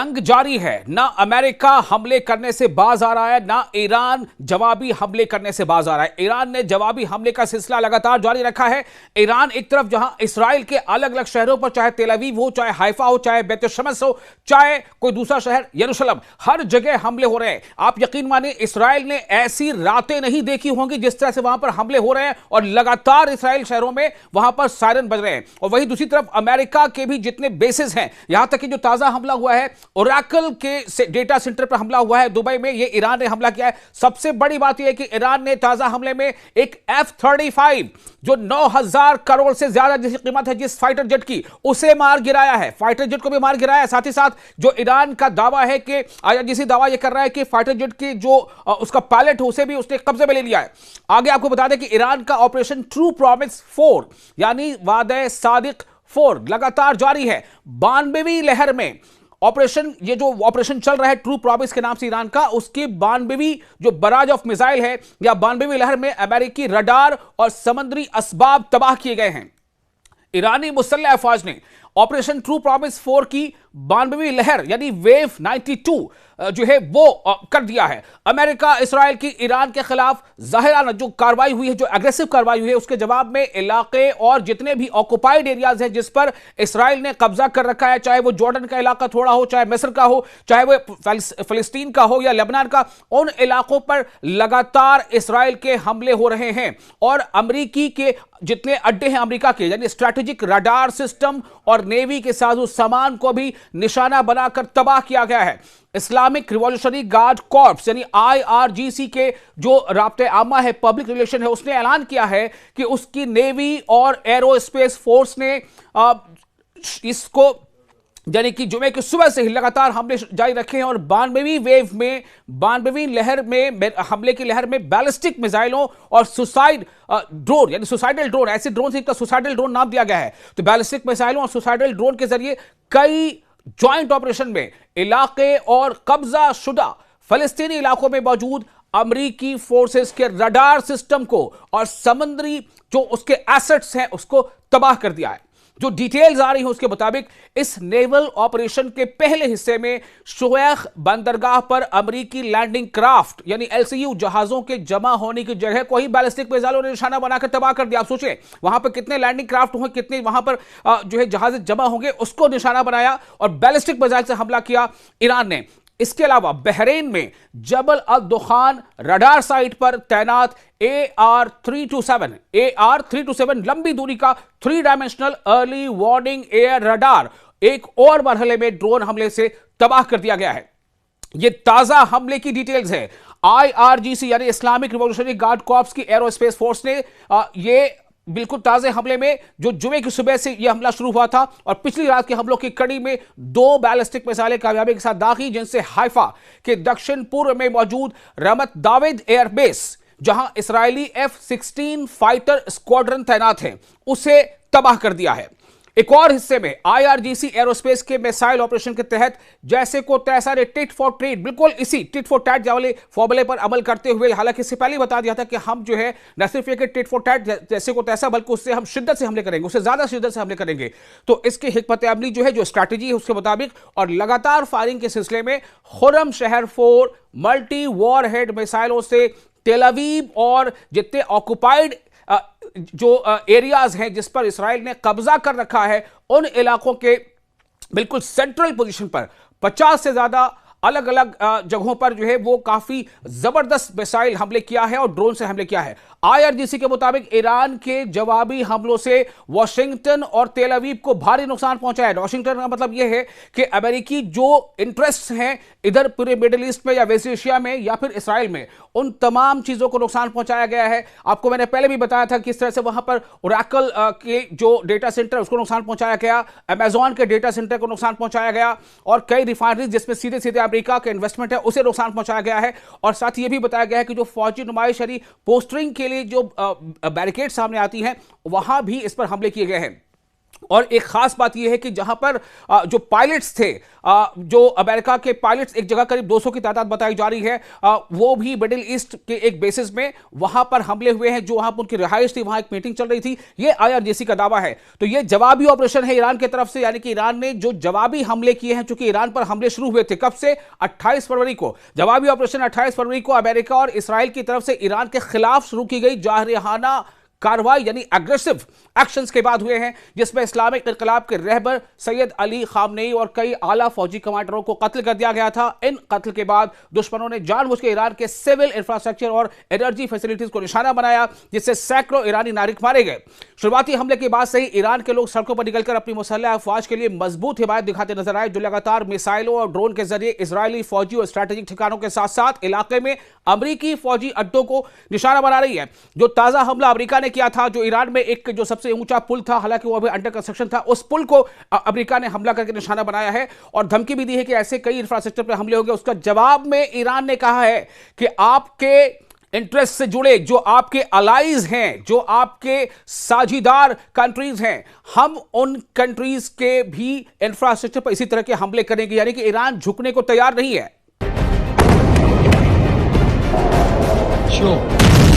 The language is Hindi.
जंग जारी है। ना अमेरिका हमले करने से बाज आ रहा है, ना ईरान जवाबी हमले करने से बाज आ रहा है। ईरान ने जवाबी हमले का सिलसिला लगातार जारी रखा है। ईरान एक तरफ जहां इसराइल के अलग अलग शहरों पर, चाहे तेल अवीव हो, चाहे हाइफा हो, चाहे बैत शम्स हो, चाहे कोई दूसरा शहर यरूशलेम, हर जगह हमले हो रहे हैं। आप यकीन मानिए इसराइल ने ऐसी रातें नहीं देखी होंगी जिस तरह से वहां पर हमले हो रहे हैं और लगातार इसराइल शहरों में वहां पर सायरन बज रहे हैं। और वहीं दूसरी तरफ अमेरिका के भी जितने बेसिस हैं, यहां तक कि जो ताजा हमला हुआ है ओरेकल के डेटा सेंटर पर हमला हुआ है दुबई में, यह ईरान ने हमला किया है। सबसे बड़ी बात यह है कि ईरान ने ताजा हमले में एक F-35 जो 9,000 करोड़ से ज्यादा जिसकी कीमत है जिस फाइटर जेट की, उसे मार गिराया है। फाइटर जेट को भी मार गिराया है। साथ ही साथ जो ईरान का दावा है कि IRGC दावा यह कर रहा है कि फाइटर जेट की जो उसका पायलट है उसे भी उसने कब्जे में ले लिया है। आगे आपको बता दें कि ईरान का ऑपरेशन ट्रू प्रॉमिस 4 यानी वादे सादिक 4 लगातार जारी है। 92वीं लहर में ऑपरेशन, ये जो ऑपरेशन चल रहा है ट्रू प्रॉमिस के नाम से ईरान का, उसकी 92वीं जो बराज ऑफ मिसाइल है या 92वीं लहर में अमेरिकी रडार और समुद्री असबाब तबाह किए गए हैं। ईरानी मुसल्लह अफवाज ने ऑपरेशन ट्रू प्रॉमिस 4 की 92वीं लहर यानी वेव 92 जो है वो कर दिया है। अमेरिका इसराइल की ईरान के खिलाफ जाहिराना जो कार्रवाई हुई है, जो एग्रेसिव कार्रवाई हुई है, उसके जवाब में इलाके और जितने भी ऑक्युपाइड एरियाज हैं जिस पर इसराइल ने कब्जा कर रखा है, चाहे वो जॉर्डन का इलाका थोड़ा हो, चाहे मिस्र का हो, चाहे वो फिलिस्तीन का हो या लेबनान का, उन इलाकों पर लगातार इसराइल के हमले हो रहे हैं। और अमेरिकी के जितने अड्डे हैं अमेरिका के, यानी स्ट्रैटेजिक रडार सिस्टम और नेवी के साजो सामान को भी निशाना बनाकर तबाह किया गया है। इस्लामिक रिवॉल्यूशनरी गार्ड कॉर्प्स यानी IRGC के जो राब्ते आमा है, पब्लिक रिलेशन है, उसने ऐलान किया है कि उसकी नेवी और एरोस्पेस फोर्स ने इसको यानी कि जुमे की सुबह से ही लगातार हमले जारी रखे हैं। और 92वीं वेव में, 92वीं लहर में, हमले की लहर में बैलिस्टिक मिसाइलों और सुसाइड ड्रोन यानी सुसाइडल ड्रोन, ऐसे ड्रोन से सुसाइडल ड्रोन नाम दिया गया है। तो बैलिस्टिक मिसाइलों और सुसाइडल ड्रोन के जरिए कई ज्वाइंट ऑपरेशन में इलाके और कब्जा शुदा फलस्तीनी इलाकों में मौजूद अमेरिकी फोर्सेस के रडार सिस्टम को और समुद्री जो उसके एसेट्स हैं उसको तबाह कर दिया है। जो डिटेल्स आ रही हैं उसके मुताबिक इस नेवल ऑपरेशन के पहले हिस्से में शुएख बंदरगाह पर अमेरिकी लैंडिंग क्राफ्ट यानी LCU जहाजों के जमा होने की जगह को ही बैलिस्टिक मिसाइलों ने निशाना बनाकर तबाह कर दिया। आप सोचें वहां पर कितने लैंडिंग क्राफ्ट होंगे, कितने वहां पर जो है जहाज जमा होंगे, उसको निशाना बनाया और बैलिस्टिक मिसाइल से हमला किया ईरान ने। इसके अलावा बहरीन में जबल अल दुखान रडार साइट पर तैनात AR-327 लंबी दूरी का 3 dimensional early warning air radar एक और मरहले में ड्रोन हमले से तबाह कर दिया गया है। यह ताजा हमले की डिटेल्स है। IRGC यानी इस्लामिक रिवॉल्यूशनरी गार्ड कॉर्प्स की एरोस्पेस फोर्स ने ये बिल्कुल ताजे हमले में जो जुमे की सुबह से यह हमला शुरू हुआ था और पिछली रात के हमलों की कड़ी में 2 बैलिस्टिक मिसाइलें कामयाबी के साथ दाखिल, जिनसे हाइफा के दक्षिण पूर्व में मौजूद रमत दाविद एयरबेस, जहां इसराइली F-16 फाइटर स्क्वाड्रन तैनात है, उसे तबाह कर दिया है। एक और हिस्से में IRGC एरोस्पेस के मिसाइल ऑपरेशन के तहत जैसे को तैसा ने टिट फॉर ट्रेट, बिल्कुल इसी टिट फॉर टैट वाले फॉर्मूले पर अमल करते हुए, हालांकि इससे पहले बता दिया था कि हम जो है न सिर्फ ये कि टिट फॉर टैट जैसे को तैसा, बल्कि उससे हम शिद्दत से हमले करेंगे, उससे ज्यादा शिद्दत से हमले करेंगे। तो इसकी हिकमत अमली जो है, जो स्ट्रैटेजी है उसके मुताबिक और लगातार फायरिंग के सिलसिले में खुर्रम शहर 4 मल्टी वॉर हेड मिसाइलों से तेल अवीव और जितने ऑक्युपाइड जो एरियाज हैं जिस पर इसराइल ने कब्जा कर रखा है, उन इलाकों के बिल्कुल सेंट्रल पोजीशन पर 50 से ज्यादा अलग अलग जगहों पर जो है वो काफी जबरदस्त मिसाइल हमले किया है और ड्रोन से हमले किया है। IRGC के मुताबिक ईरान के जवाबी हमलों से वाशिंगटन और तेल अवीव को भारी नुकसान पहुंचा है। वाशिंगटन का मतलब यह है कि अमेरिकी जो इंटरेस्ट हैं इधर पूरे मिडिल ईस्ट में या वेस्ट एशिया में या फिर इसराइल में, उन तमाम चीजों को नुकसान पहुंचाया गया है। आपको मैंने पहले भी बताया था किस तरह से वहां पर ओरेकल के जो डेटा सेंटर उसको नुकसान पहुंचाया गया, अमेजॉन के डेटा सेंटर को नुकसान पहुंचाया गया और कई रिफाइनरीज जिसमें सीधे सीधे अमेरिका के इन्वेस्टमेंट है उसे नुकसान पहुंचाया गया है। और साथ ही यह भी बताया गया है कि जो फौजी नुमाइश यानी पोस्टरिंग के लिए जो बैरिकेड सामने आती हैं वहां भी इस पर हमले किए गए हैं। और एक खास बात यह है कि जहां पर जो पायलट्स थे, जो अमेरिका के पायलट्स, एक जगह करीब 200 की तादाद बताई जा रही है, वो भी मिडिल ईस्ट के एक बेसिस में वहां पर हमले हुए हैं, जो वहां पर उनकी रिहाइश थी, वहां एक मीटिंग चल रही थी। ये आईआरजीसी का दावा है। तो ये जवाबी ऑपरेशन है ईरान की तरफ से, यानी कि ईरान ने जो जवाबी हमले किए हैं, चूंकि ईरान पर हमले शुरू हुए थे कब से, 28 फरवरी को। जवाबी ऑपरेशन 28 फरवरी को अमेरिका और इसराइल की तरफ से ईरान के खिलाफ शुरू की गई जारहाना कार्रवाई यानी एग्रेसिव एक्शंस के बाद हुए हैं, जिसमें इस्लामिक इनकलाब के रहबर सैयद अली खामनेई और कई आला फौजी कमांडरों को कत्ल कर दिया गया था। इन कत्ल के बाद दुश्मनों ने जानबूझ के ईरान के सिविल इंफ्रास्ट्रक्चर और एनर्जी फैसिलिटीज को निशाना बनाया, जिससे सैकड़ों ईरानी नागरिक मारे गए। शुरुआती हमले के बाद से ही ईरान के लोग सड़कों पर निकलकर अपनी मुसल्लह अफवाज के लिए मजबूत हिमायत दिखाते नजर आए, जो लगातार मिसाइलों और ड्रोन के जरिए इजरायली फौजी और स्ट्रैटेजिक ठिकानों के साथ साथ इलाके में अमरीकी फौजी अड्डों को निशाना बना रही है। जो ताजा हमला अमेरिका ने किया था, जो ईरान में एक जो सबसे ऊंचा पुल था, हालांकि वो अभी अंडर कंस्ट्रक्शन था, उस पुल को अमेरिका ने हमला करके निशाना बनाया है और धमकी भी दी है कि ऐसे कई इंफ्रास्ट्रक्चर पर हमले होंगे। उसका जवाब में ईरान ने कहा है कि आपके इंटरेस्ट से जुड़े जो आपके अलाइज हैं, जो आपके साझीदार कंट्रीज हैं, हम उन कंट्रीज के भी इंफ्रास्ट्रक्चर पर इसी तरह के हमले करेंगे, यानी कि ईरान झुकने को तैयार नहीं है। Sure.